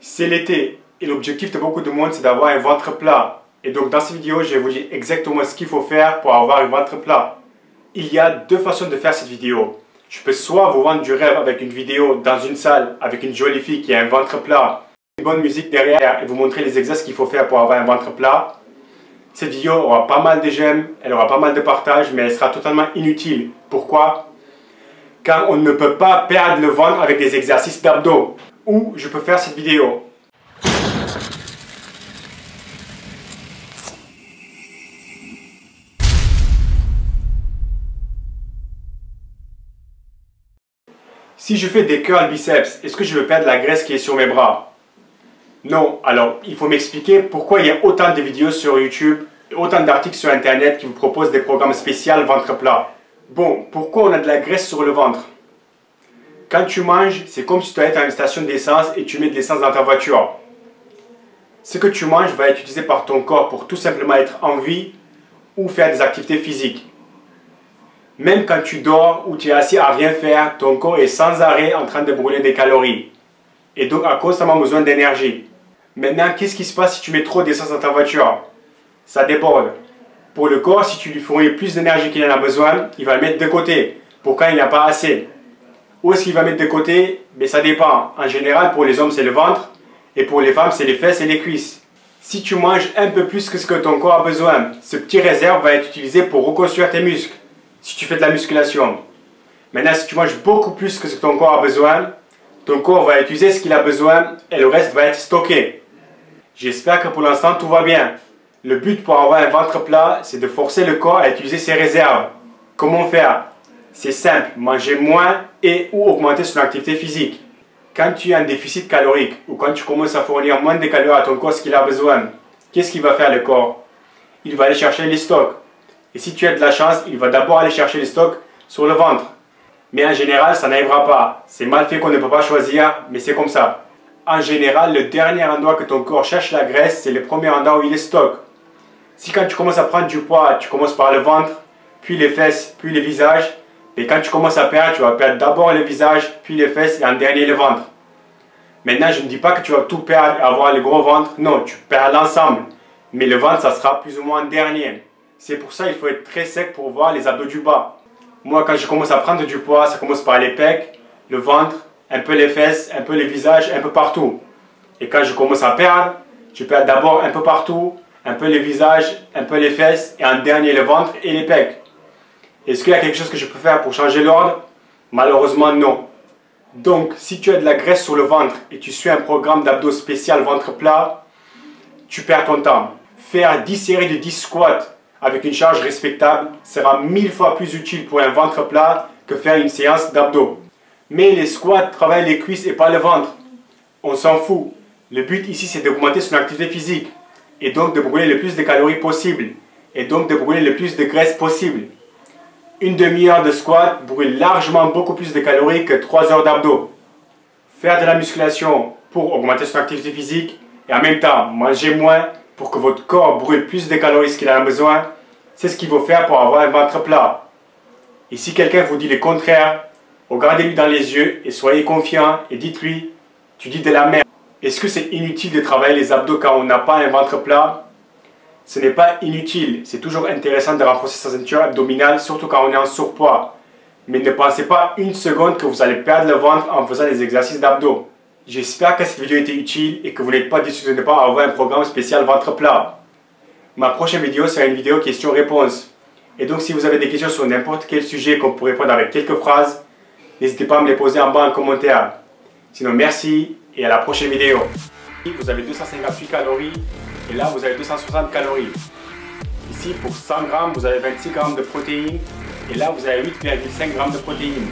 C'est l'été et l'objectif de beaucoup de monde c'est d'avoir un ventre plat. Et donc dans cette vidéo, je vais vous dire exactement ce qu'il faut faire pour avoir un ventre plat. Il y a deux façons de faire cette vidéo. Je peux soit vous vendre du rêve avec une vidéo dans une salle avec une jolie fille qui a un ventre plat, une bonne musique derrière et vous montrer les exercices qu'il faut faire pour avoir un ventre plat. Cette vidéo aura pas mal de j'aime, elle aura pas mal de partages, mais elle sera totalement inutile. Pourquoi? Car on ne peut pas perdre le ventre avec des exercices d'abdos. Où je peux faire cette vidéo. Si je fais des curls biceps, est-ce que je veux perdre la graisse qui est sur mes bras? Non. Alors, il faut m'expliquer pourquoi il y a autant de vidéos sur YouTube et autant d'articles sur Internet qui vous proposent des programmes spéciaux ventre plat. Bon, pourquoi on a de la graisse sur le ventre? Quand tu manges, c'est comme si tu étais à une station d'essence et tu mets de l'essence dans ta voiture. Ce que tu manges va être utilisé par ton corps pour tout simplement être en vie ou faire des activités physiques. Même quand tu dors ou tu es assis à rien faire, ton corps est sans arrêt en train de brûler des calories et donc a constamment besoin d'énergie. Maintenant, qu'est-ce qui se passe si tu mets trop d'essence dans ta voiture? Ça déborde. Pour le corps, si tu lui fournis plus d'énergie qu'il en a besoin, il va le mettre de côté pour quand il n'y a pas assez. Où est-ce qu'il va mettre de côté? Mais ça dépend. En général, pour les hommes, c'est le ventre. Et pour les femmes, c'est les fesses et les cuisses. Si tu manges un peu plus que ce que ton corps a besoin, ce petit réserve va être utilisé pour reconstruire tes muscles. Si tu fais de la musculation. Maintenant, si tu manges beaucoup plus que ce que ton corps a besoin, ton corps va utiliser ce qu'il a besoin et le reste va être stocké. J'espère que pour l'instant, tout va bien. Le but pour avoir un ventre plat, c'est de forcer le corps à utiliser ses réserves. Comment faire? C'est simple, manger moins et ou augmenter son activité physique. Quand tu as un déficit calorique ou quand tu commences à fournir moins de calories à ton corps ce qu'il a besoin, qu'est-ce qu'il va faire le corps? Il va aller chercher les stocks. Et si tu as de la chance, il va d'abord aller chercher les stocks sur le ventre. Mais en général, ça n'arrivera pas. C'est mal fait qu'on ne peut pas choisir, mais c'est comme ça. En général, le dernier endroit que ton corps cherche la graisse, c'est le premier endroit où il est stock. Si quand tu commences à prendre du poids, tu commences par le ventre, puis les fesses, puis le visage, et quand tu commences à perdre, tu vas perdre d'abord le visage, puis les fesses et en dernier le ventre. Maintenant, je ne dis pas que tu vas tout perdre et avoir le gros ventre. Non, tu perds l'ensemble. Mais le ventre, ça sera plus ou moins en dernier. C'est pour ça qu'il faut être très sec pour voir les abdos du bas. Moi, quand je commence à prendre du poids, ça commence par les pecs, le ventre, un peu les fesses, un peu le visage, un peu partout. Et quand je commence à perdre, je perds d'abord un peu partout, un peu le visage, un peu les fesses et en dernier le ventre et les pecs. Est-ce qu'il y a quelque chose que je peux faire pour changer l'ordre? Malheureusement, non. Donc, si tu as de la graisse sur le ventre et tu suis un programme d'abdos spécial ventre plat, tu perds ton temps. Faire 10 séries de 10 squats avec une charge respectable sera 1000 fois plus utile pour un ventre plat que faire une séance d'abdos. Mais les squats travaillent les cuisses et pas le ventre. On s'en fout. Le but ici, c'est d'augmenter son activité physique et donc de brûler le plus de calories possible et donc de brûler le plus de graisse possible. Une demi-heure de squat brûle largement beaucoup plus de calories que 3 heures d'abdos. Faire de la musculation pour augmenter son activité physique et en même temps manger moins pour que votre corps brûle plus de calories qu'il en a besoin, c'est ce qu'il faut faire pour avoir un ventre plat. Et si quelqu'un vous dit le contraire, regardez-lui dans les yeux et soyez confiant et dites-lui, tu dis de la merde. Est-ce que c'est inutile de travailler les abdos quand on n'a pas un ventre plat? Ce n'est pas inutile, c'est toujours intéressant de renforcer sa ceinture abdominale, surtout quand on est en surpoids. Mais ne pensez pas une seconde que vous allez perdre le ventre en faisant des exercices d'abdos. J'espère que cette vidéo était utile et que vous n'êtes pas déçus de ne pas avoir un programme spécial ventre plat. Ma prochaine vidéo sera une vidéo questions-réponses. Et donc si vous avez des questions sur n'importe quel sujet qu'on peut répondre avec quelques phrases, n'hésitez pas à me les poser en bas en commentaire. Sinon merci et à la prochaine vidéo. Vous avez 258 calories. Et là, vous avez 260 calories. Ici, pour 100 grammes, vous avez 26 grammes de protéines. Et là, vous avez 8,5 grammes de protéines.